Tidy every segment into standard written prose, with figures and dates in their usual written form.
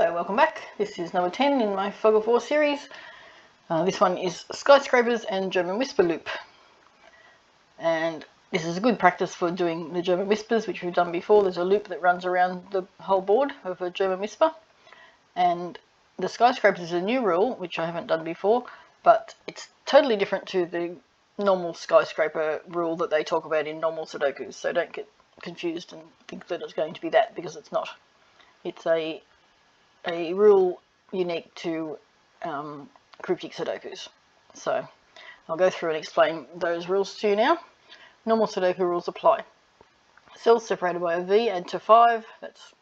Hello, welcome back. This is number 10 in my Fog of War series. This one is Skyscrapers and German Whisper Loop. And this is a good practice for doing the German Whispers, which we've done before. There's a loop that runs around the whole board of a German Whisper. And the Skyscrapers is a new rule, which I haven't done before, but it's totally different to the normal skyscraper rule that they talk about in normal Sudokus. So don't get confused and think that it's going to be that, because it's not. It's a rule unique to Cryptic Sudokus. So I'll go through and explain those rules to you now. Normal Sudoku rules apply. Cells separated by a V add to 5. That's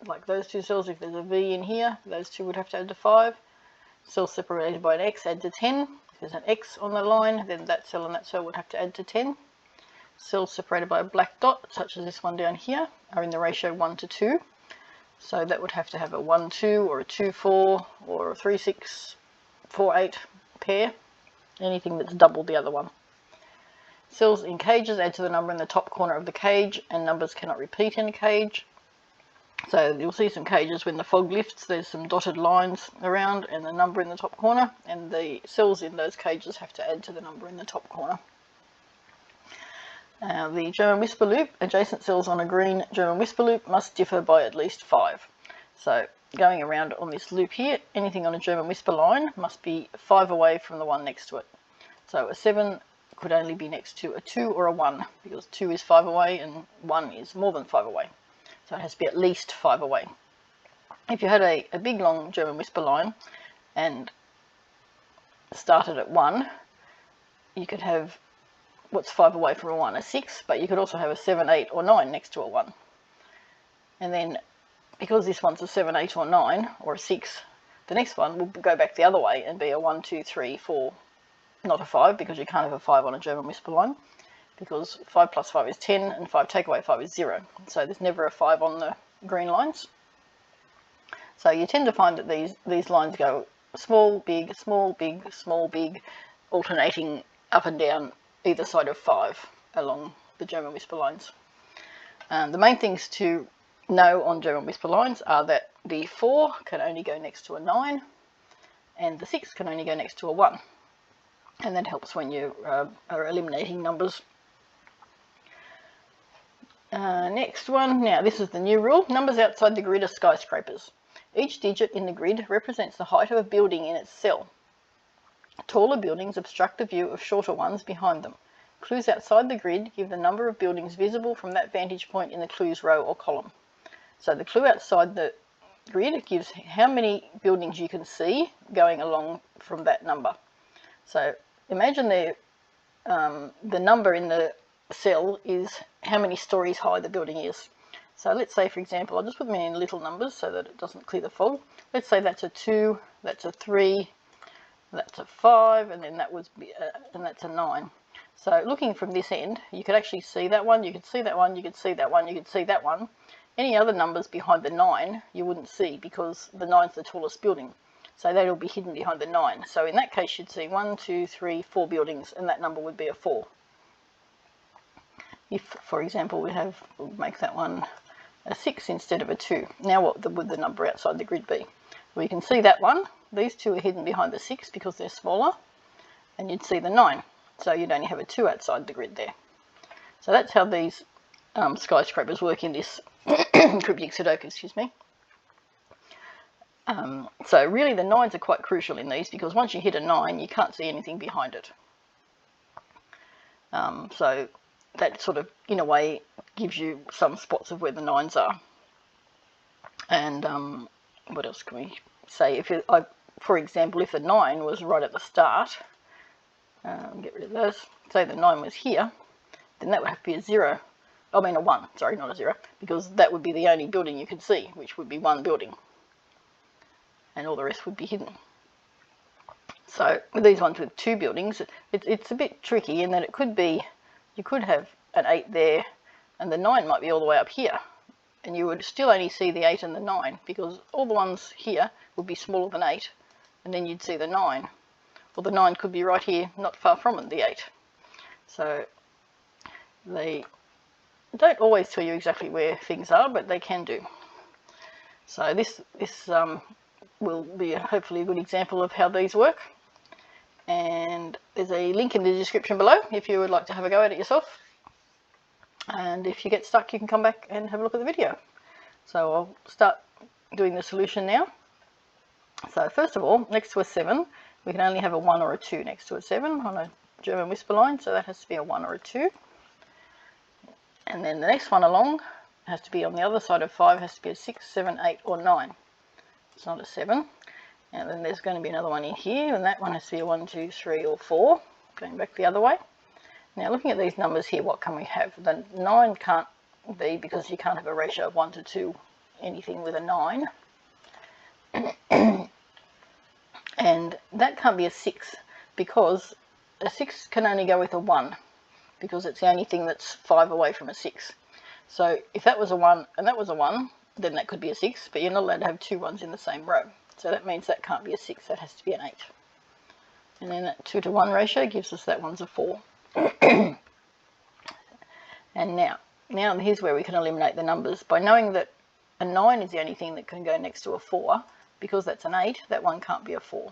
like those two cells. If there's a V in here, those two would have to add to 5. Cells separated by an X add to 10. If there's an X on the line, then that cell and that cell would have to add to 10. Cells separated by a black dot, such as this one down here, are in the ratio 1 to 2. So that would have to have a 1-2 or a 2-4 or a 3-6, 4-8 pair. Anything that's double the other one. Cells in cages add to the number in the top corner of the cage, and numbers cannot repeat in a cage. So you'll see some cages when the fog lifts, there's some dotted lines around and the number in the top corner, and the cells in those cages have to add to the number in the top corner. The German Whisper Loop, adjacent cells on a green German Whisper Loop must differ by at least 5. So going around on this loop here, anything on a German Whisper line must be 5 away from the one next to it. So a 7 could only be next to a 2 or a 1, because 2 is 5 away and 1 is more than 5 away. So it has to be at least 5 away. If you had a big long German Whisper line and started at 1, you could have what's 5 away from a 1, a 6, but you could also have a 7, 8 or 9 next to a 1. And then because this one's a 7, 8 or 9 or a 6, the next one will go back the other way and be a 1, 2, 3, 4, not a 5, because you can't have a 5 on a German Whisper line, because 5 plus 5 is 10 and 5 take away 5 is 0. So there's never a 5 on the green lines. So you tend to find that these lines go small, big, small, big, small, big, alternating up and down either side of 5 along the German Whisper lines. The main things to know on German Whisper lines are that the 4 can only go next to a 9 and the 6 can only go next to a 1. And that helps when you are eliminating numbers. Next one, now this is the new rule. Numbers outside the grid are skyscrapers. Each digit in the grid represents the height of a building in its cell. Taller buildings obstruct the view of shorter ones behind them. Clues outside the grid give the number of buildings visible from that vantage point in the clues row or column. So the clue outside the grid gives how many buildings you can see going along from that number. So imagine the number in the cell is how many stories high the building is. So let's say, for example, I'll just put them in little numbers so that it doesn't clear the fog. Let's say that's a 2, that's a 3, that's a 5, and then and that's a 9. So looking from this end, you could actually see that one, you could see that one, you could see that one, you could see that one. Any other numbers behind the 9 you wouldn't see, because the 9's the tallest building. So that'll be hidden behind the 9. So in that case you'd see 1, 2, 3, 4 buildings, and that number would be a 4. If, for example, we'll make that one a 6 instead of a 2. Now what would the number outside the grid be? Well, you can see that one. These two are hidden behind the 6 because they're smaller, and you'd see the 9. So you'd only have a 2 outside the grid there. So that's how these skyscrapers work in this Cryptic Sudoku, excuse me. So really the 9s are quite crucial in these, because once you hit a 9 you can't see anything behind it. So that sort of, in a way, gives you some spots of where the 9s are. And what else can we say? For example, if the 9 was right at the start, get rid of those, say the 9 was here, then that would have to be a 0. I mean a 1, sorry, not a 0, because that would be the only building you could see, which would be one building. And all the rest would be hidden. So with these ones with 2 buildings, it's a bit tricky in that it could be, you could have an 8 there, and the 9 might be all the way up here. And you would still only see the 8 and the 9, because all the ones here would be smaller than 8, and then you'd see the 9. Or the 9 could be right here, not far from it, the 8. So they don't always tell you exactly where things are, but they can do. So this will be hopefully a good example of how these work. And there's a link in the description below if you would like to have a go at it yourself. And if you get stuck, you can come back and have a look at the video. So I'll start doing the solution now. So first of all, next to a 7, we can only have a 1 or a 2 next to a 7 on a German whisper line, so that has to be a 1 or a 2. And then the next one along has to be on the other side of 5, has to be a 6, 7, 8 or 9. It's not a 7. And then there's going to be another one in here, and that one has to be a 1, 2, 3 or 4, going back the other way. Now looking at these numbers here, what can we have? The 9 can't be, because you can't have a ratio of 1 to 2, anything with a 9. And that can't be a 6, because a 6 can only go with a 1, because it's the only thing that's 5 away from a 6. So if that was a 1 and that was a 1, then that could be a 6, but you're not allowed to have 2 1s in the same row. So that means that can't be a 6, that has to be an 8. And then that 2 to 1 ratio gives us that one's a 4. And now here's where we can eliminate the numbers. By knowing that a 9 is the only thing that can go next to a 4, because that's an 8, that one can't be a 4.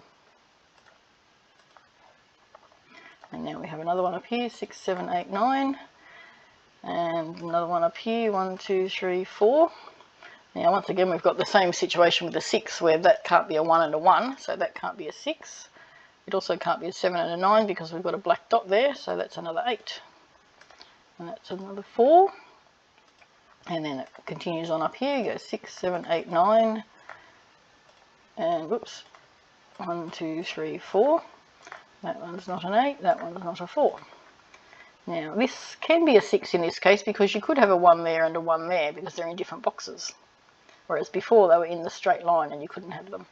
And now we have another one up here, 6, 7, 8, 9. And another one up here, 1, 2, 3, 4. Now once again we've got the same situation with the 6, where that can't be a 1 and a 1, so that can't be a 6. It also can't be a 7 and a 9 because we've got a black dot there, so that's another 8. And that's another 4. And then it continues on up here, you go 6, 7, 8, 9. And whoops, 1, 2, 3, 4. That one's not an 8, that one's not a 4. Now this can be a 6 in this case, because you could have a 1 there and a 1 there, because they're in different boxes. Whereas before they were in the straight line and you couldn't have them.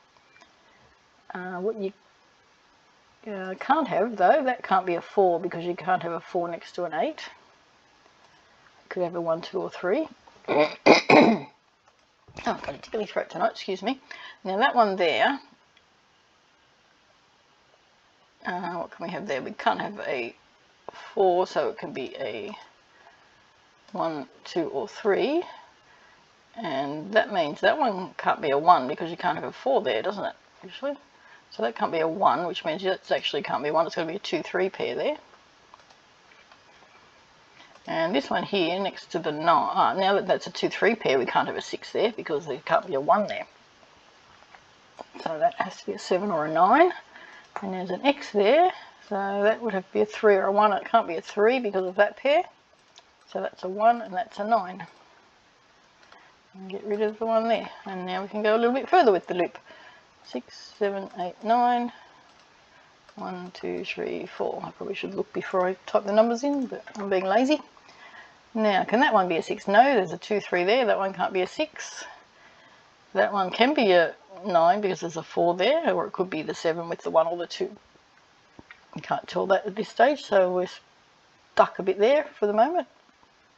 What you can't have though, that can't be a 4, because you can't have a 4 next to an 8. You could have a 1, 2 or 3. Oh, I've got a tickly throat tonight, excuse me. Now that one there, what can we have there? We can't have a 4, so it can be a 1, 2 or 3. And that means that one can't be a 1, because you can't have a 4 there, doesn't it, usually? So that can't be a 1, which means that actually can't be 1, it's going to be a 2, 3 pair there. And this one here, next to the 9, now that that's a 2, 3 pair, we can't have a 6 there, because there can't be a 1 there. So that has to be a 7 or a 9. And there's an X there, so that would have to be a 3 or a 1. It can't be a 3 because of that pair. So that's a 1 and that's a 9. And get rid of the one there. And now we can go a little bit further with the loop. 6, 7, 8, 9. 1, 2, 3, 4. I probably should look before I type the numbers in, but I'm being lazy. Now, can that one be a 6? No, there's a 2, 3 there. That one can't be a 6. That one can be a 9 because there's a 4 there, or it could be the 7 with the 1 or the 2. You can't tell that at this stage, so we're stuck a bit there for the moment.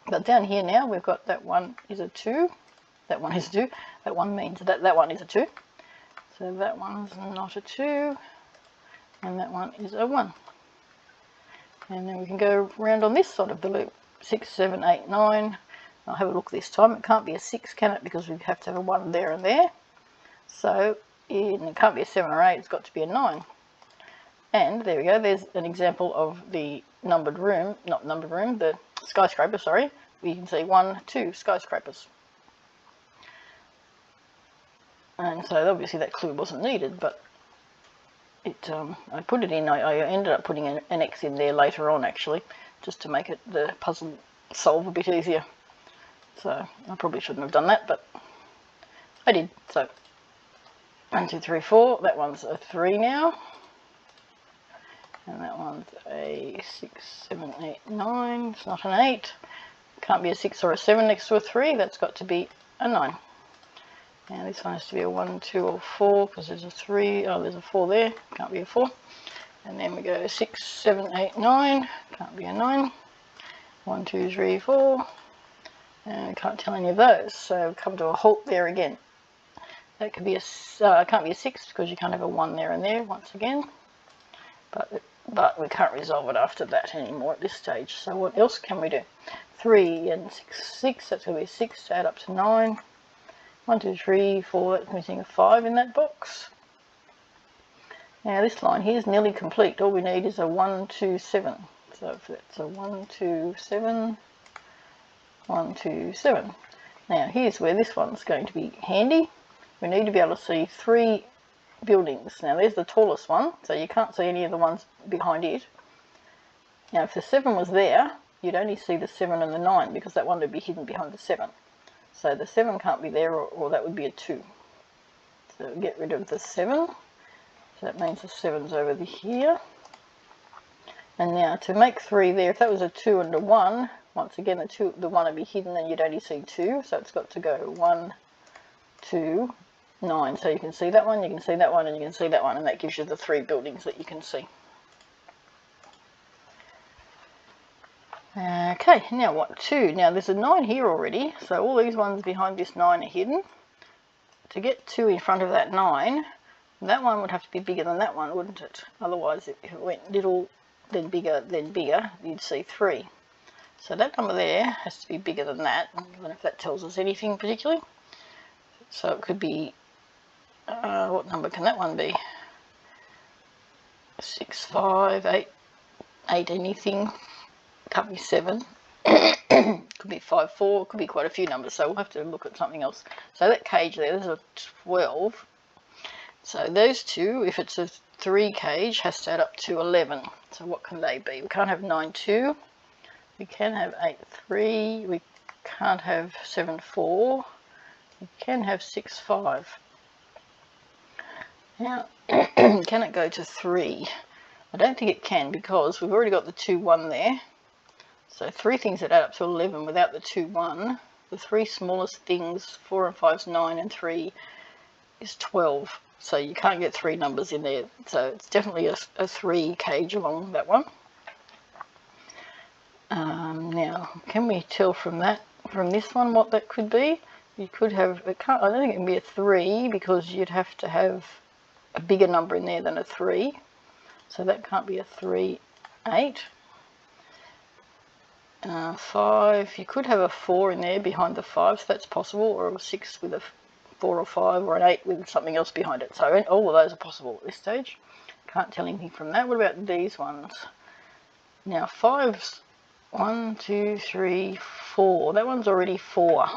But down here now, we've got that one is a 2. That one is a 2. That one means that one is a 2. So that one's not a 2. And that one is a 1. And then we can go around on this side of the loop. 6, 7, 8, 9. I'll have a look this time. It can't be a 6, can it? Because we have to have a 1 there and there. So it can't be a 7 or 8. It's got to be a 9. And there we go. There's an example of the numbered room, not numbered room, the skyscraper, sorry. You can see 1, 2 skyscrapers. And so obviously that clue wasn't needed, but I put it in. I ended up putting an X in there later on, actually, just to make it the puzzle solve a bit easier. So I probably shouldn't have done that, but I did. So 1, 2, 3, 4. That one's a 3 now. And that one's a 6, 7, 8, 9. It's not an 8. Can't be a 6 or a 7 next to a 3. That's got to be a 9. Now this one has to be a 1, 2 or 4 because there's a 3. Oh, there's a 4 there. Can't be a 4. And then we go 6, 7, 8, 9. Can't be a 9. 1, 2, 3, 4. And we can't tell any of those. So we come to a halt there again. That could be a can't be a 6 because you can't have a 1 there and there once again. But we can't resolve it after that anymore at this stage. So what else can we do? 3 and 6, 6. That's going to be 6 to add up to 9. 1, 2, 3, 4, that's missing a 5 in that box. Now this line here is nearly complete. All we need is a 1, 2, 7. So if that's a 1, 2, 7, 1, 2, 7. Now here's where this one's going to be handy. We need to be able to see 3 buildings. Now there's the tallest one, so you can't see any of the ones behind it. Now if the 7 was there, you'd only see the 7 and the 9 because that one would be hidden behind the 7. So the 7 can't be there, or that would be a 2. So get rid of the 7. So that means the 7's over here. And now to make 3 there, if that was a 2 and a 1, once again the 1 would be hidden and you'd only see 2. So it's got to go 1, 2, 9. So you can see that one, you can see that one, and you can see that one, and that gives you the 3 buildings that you can see. Okay, now what? 2. Now there's a 9 here already, so all these ones behind this 9 are hidden. To get 2 in front of that 9, that one would have to be bigger than that one, wouldn't it? Otherwise, if it went little, then bigger, you'd see 3. So that number there has to be bigger than that. I don't know if that tells us anything particularly. So it could be, what number can that one be? 6, 5, 8, 8 anything. Can't be 7. Could be 5, 4. Could be quite a few numbers. So we'll have to look at something else. So that cage there, there's a 12. So those two, if it's a 3 cage, has to add up to 11. So what can they be? We can't have 9, 2. We can have 8, 3. We can't have 7, 4. We can have 6, 5. Now, can it go to 3? I don't think it can because we've already got the 2, 1 there. So 3 things that add up to 11 without the 2, 1. The 3 smallest things, 4 and 5 is 9, and 3 is 12. So you can't get 3 numbers in there. So it's definitely a 3 cage along that one. Now, can we tell from this one what that could be? You could have, I don't think it can be a 3 because you'd have to have a bigger number in there than a 3. So that can't be a 3, 8. 5, you could have a 4 in there behind the 5, so that's possible, or a 6 with a 4 or 5, or an 8 with something else behind it. So all of those are possible at this stage. Can't tell anything from that. What about these ones? Now 5's 1, 2, 3, 4. That one's already 4.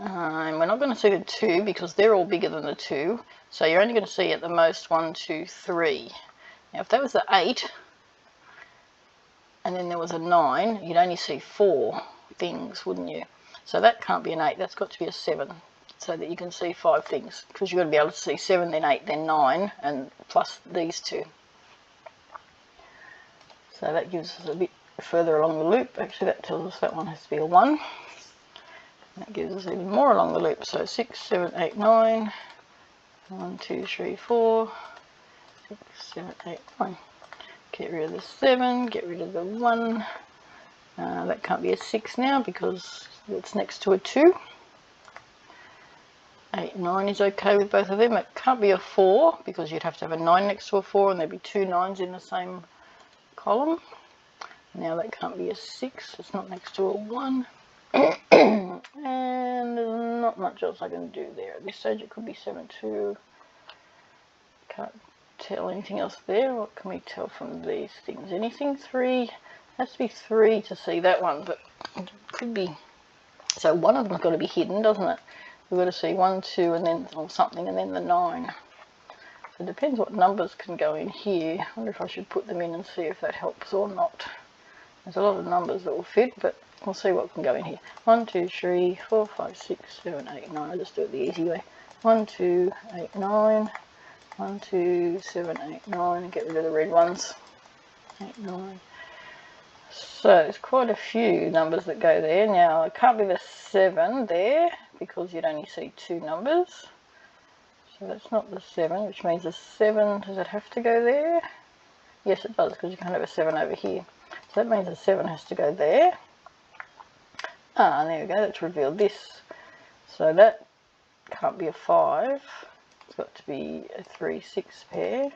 And we're not going to see the 2 because they're all bigger than the 2. So you're only going to see at the most 1, 2, 3. Now if that was the 8, and then there was a 9, you'd only see 4 things, wouldn't you? So that can't be an 8, that's got to be a 7, so that you can see 5 things, because you've got to be able to see 7, then 8, then 9, and plus these 2. So that gives us a bit further along the loop. Actually, that tells us that one has to be a 1. That gives us even more along the loop. So 6, 7, 8, 9. 1, 2, 3, 4. 6, 7, 8, 9. Get rid of the 7, get rid of the 1. That can't be a 6 now because it's next to a 2. 8, 9 is okay with both of them. It can't be a 4 because you'd have to have a 9 next to a 4 and there'd be 2 9s in the same column. Now that can't be a 6, it's not next to a 1. And there's not much else I can do there. At this stage it could be 7, 2. Can't tell anything else there. What can we tell from these things? Anything? 3. Has to be 3 to see that one, but it could be. So one of them's got to be hidden, doesn't it? We've got to see 1, 2, and then or something, and then the 9. So it depends what numbers can go in here. I wonder if I should put them in and see if that helps or not. There's a lot of numbers that will fit, but we'll see what can go in here. 1, 2, 3, 4, 5, 6, 7, 8, 9. I'll just do it the easy way. 1, 2, 8, 9. 1, 2, 7, 8, 9, and get rid of the red ones. 8, 9. So there's quite a few numbers that go there. Now it can't be the 7 there because you'd only see 2 numbers. So that's not the 7, which means the 7, does it have to go there? Yes it does, because you can't have a 7 over here. So that means the 7 has to go there. And there we go, that's revealed this. So that can't be a 5. It's got to be a 3, 6 pair.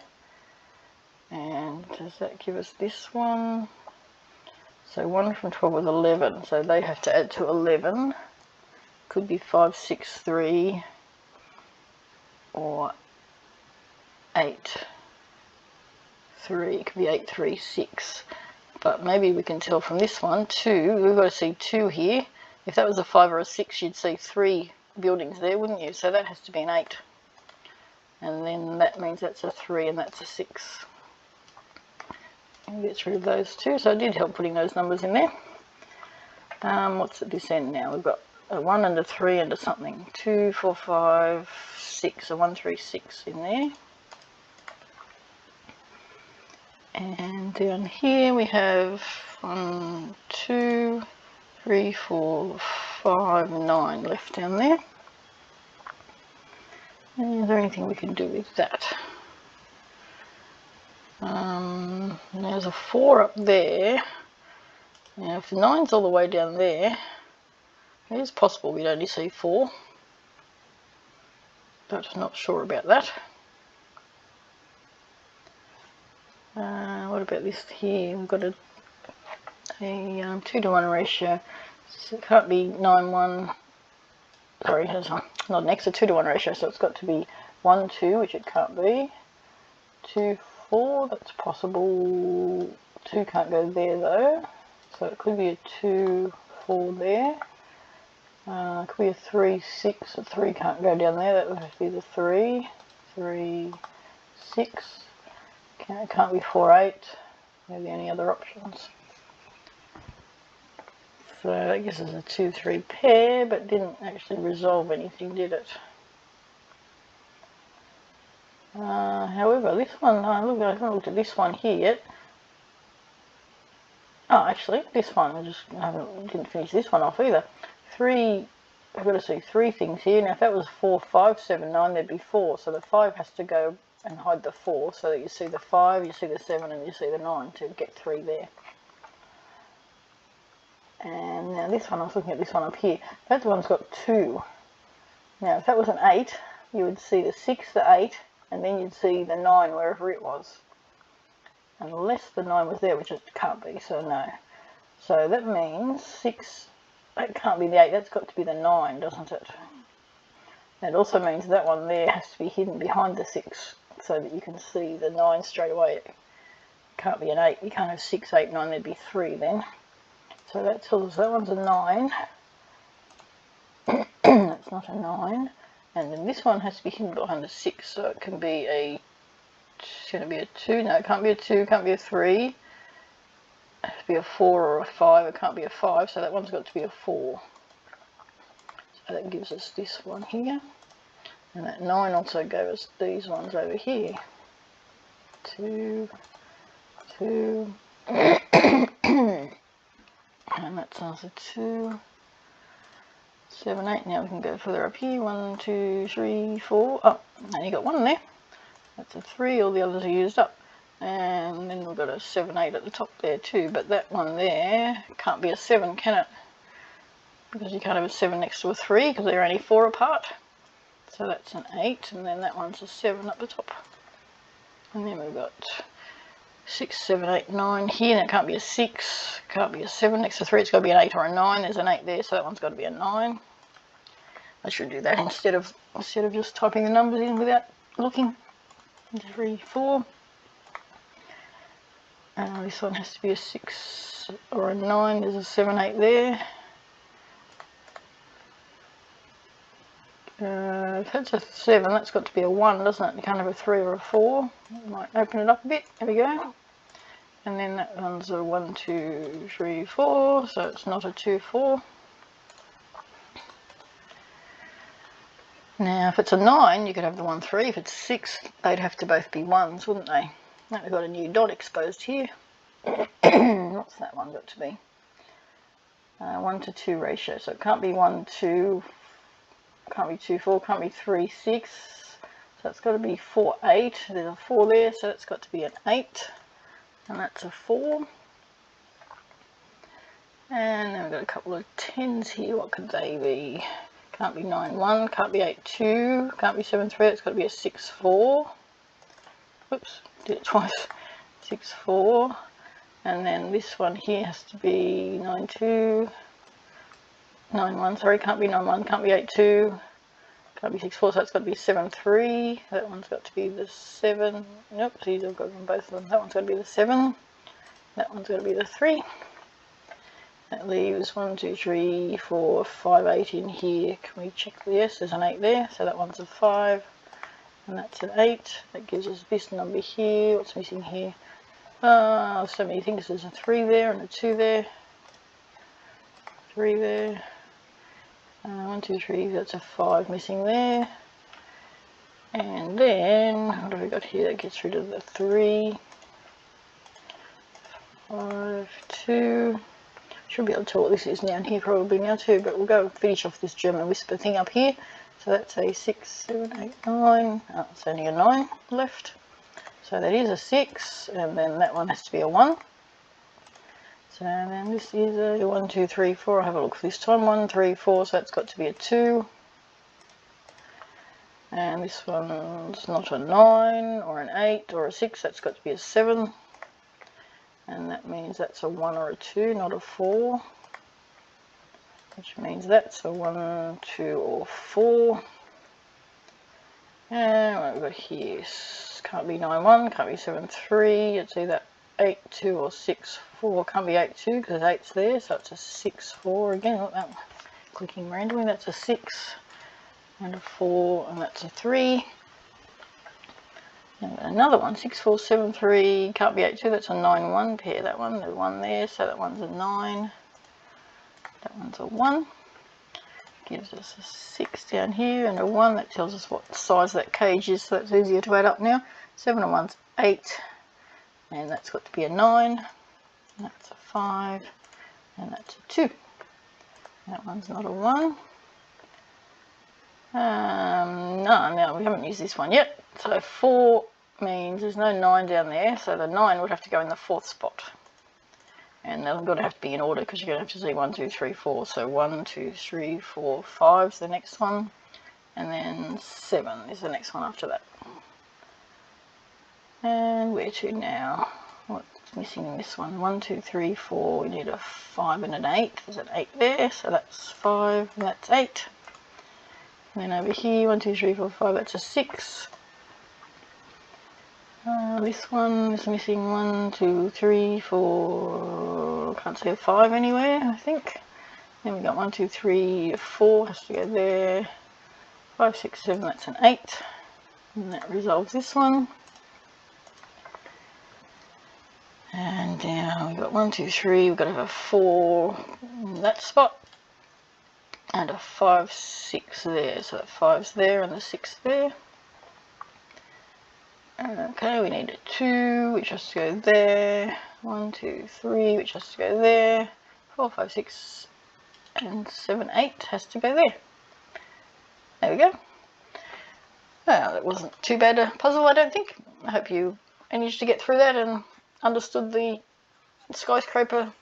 And does that give us this one? So 1 from 12 was 11, so they have to add to 11. could be 5, 6, 3 or 8, 3. It could be 8, 3, 6. But maybe we can tell from this one 2. We've got to see 2 here. If that was a 5 or a 6, you'd see 3 buildings there, wouldn't you? So that has to be an 8. And then that means that's a 3 and that's a 6. And gets rid of those 2. So it did help putting those numbers in there. What's at this end now? We've got a 1 and a 3 and a something. 2, 4, 5, 6. A 1, 3, 6 in there. And down here we have 1, 2, 3, 4, 5, 9 left down there. And is there anything we can do with that? There's a 4 up there. Now if the 9's all the way down there, it is possible we'd only see 4. But I'm not sure about that. What about this here? We've got a 2-to-1 ratio. So it can't be 9, 1. Sorry, it's not an X, a 2-to-1 ratio. So it's got to be 1, 2, which it can't be. 2, 4, that's possible. 2 can't go there though. So it could be a 2, 4 there. It could be a 3, 6. A 3 can't go down there. That would have to be the 3, 3, 6. It can't be 4, 8. They're the only other options. So I guess it's a 2, 3 pair, but didn't actually resolve anything, did it? However, this one, I haven't looked at this one here yet. Oh, actually, this one, didn't finish this one off either. 3, I've got to see 3 things here. Now, if that was 4, 5, 7, 9, there'd be 4. So the 5 has to go and hide the 4, so that you see the 5, you see the 7, and you see the 9 to get 3 there. And now this one, I was looking at this one up here. That one's got 2. Now, if that was an 8, you would see the 6, the 8, and then you'd see the 9 wherever it was. Unless the 9 was there, which it can't be, so no. So that means 6, that can't be the 8, that's got to be the 9, doesn't it? That also means that one there has to be hidden behind the 6, so that you can see the 9 straight away. It can't be an 8, you can't have 6, 8, 9, there'd be 3 then. So that tells us that one's a 9. That's not a 9. And then this one has to be hidden behind the 6, so it can be a, it's going to be a 2. No, it can't be a 2, it can't be a 3. It has to be a 4 or a 5, it can't be a 5, so that one's got to be a 4. So that gives us this one here. And that 9 also gave us these ones over here. 2, 2. And that's also 2, 7, 8. Now we can go further up here. 1, 2, 3, 4. Oh, and you got 1 there. That's a 3. All the others are used up. And then we've got a 7, 8 at the top there too. But that one there can't be a 7, can it? Because you can't have a 7 next to a 3 because they're only 4 apart. So that's an 8. And then that one's a 7 up the top. And then we've got 6, 7, 8, 9 here. Now it can't be a 6, can't be a 7 next to 3, it's got to be an 8 or a 9. There's an 8 there, so that one's got to be a 9. I should do that instead of just typing the numbers in without looking. 3, 4. This one has to be a 6 or a 9. There's a 7, 8 there. If that's a 7, that's got to be a 1, doesn't it? You can't have a 3 or a 4. Might open it up a bit. There we go. And then that one's a 1, 2, 3, 4, so it's not a 2, 4. Now, if it's a 9, you could have the 1, 3. If it's 6, they'd have to both be 1s, wouldn't they? Now we've got a new dot exposed here. What's that one got to be? 1 to 2 ratio, so it can't be 1, 2, can't be 2, 4, can't be 3, 6. So it's got to be 4, 8. There's a 4 there, so it's got to be an 8. And that's a 4. And then we've got a couple of 10s here. What could they be? Can't be 9, 1. Can't be 8, 2. Can't be 7, 3. It's got to be a 6, 4. Whoops, did it twice. 6, 4. And then this one here has to be 9, 2. 9-1, sorry, can't be 9-1, can't be 8-2, can't be 6-4, so that's got to be 7-3. That one's got to be the 7. Nope, these I've got them both of them. That one's got to be the 7. That one's got to be the 3. That leaves 1, 2, 3, 4, 5, 8 in here. Can we check the yes? There's an 8 there, so that one's a 5, and that's an 8. That gives us this number here. What's missing here? So many things. There's a 3 there and a 2 there. 3 there. 1, 2, 3. That's a 5 missing there. And then what have we got here? That gets rid of the 3. 5, 2. Should be able to tell what this is down here probably now too, but we'll go finish off this German Whisper thing up here. So that's a 6, 7, 8, 9. Oh, it's only a 9 left. So that is a 6, and then that one has to be a 1. So then this is a 1, 2, 3, 4. I'll have a look this time. 1, 3, 4, so that's got to be a 2. And this one's not a 9 or an 8 or a 6, that's got to be a 7. And that means that's a 1 or a 2, not a 4. Which means that's a 1, 2 or 4. And what have we got here? Can't be 9, 1, can't be 7, 3. It's either 8, 2 or 6, 4. Can't be 8, 2 because 8's there, so it's a 6, 4 again. Look, that clicking randomly. That's a 6 and a 4, and that's a 3. And another one, 6, 4, 7, 3. Can't be 8, 2. That's a 9, 1. Pair that one. There's 1 there, so that one's a 9. That one's a 1. Gives us a 6 down here and a 1. That tells us what size that cage is, so that's easier to add up now. 7 and 1's 8, and that's got to be a 9. And that's a 5, and that's a 2. That one's not a 1. No, we haven't used this one yet. So 4 means there's no 9 down there, so the 9 would have to go in the 4th spot. And they're going to have to be in order because you're going to have to see 1, 2, 3, 4. So 1, 2, 3, 4, 5 is the next one. And then 7 is the next one after that. And where to now? What's missing in this one? 1, 2, 3, 4. We need a 5 and an 8. There's an 8 there, so that's 5 and that's 8. And then over here, 1, 2, 3, 4, 5, that's a 6. This one is missing 1, 2, 3, 4. Can't see a 5 anywhere, I think. Then we got 1, 2, 3, 4 has to go there. 5, 6, 7, that's an 8. And that resolves this one. And now we've got 1, 2, 3. We've got to have a 4 in that spot. And a 5, 6 there. So that 5's there and the 6 there. Okay, we need a 2, which has to go there. 1, 2, 3, which has to go there. 4, 5, 6, and 7, 8 has to go there. There we go. Well, that wasn't too bad a puzzle, I don't think. I hope you managed to get through that and understood the skyscraper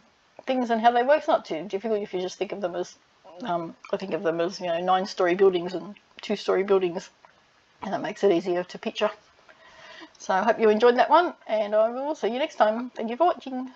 things and how they work. It's not too difficult if you just think of them as, I think of them as, 9-story buildings and 2-story buildings, and that makes it easier to picture. So I hope you enjoyed that one, and I will see you next time. Thank you for watching.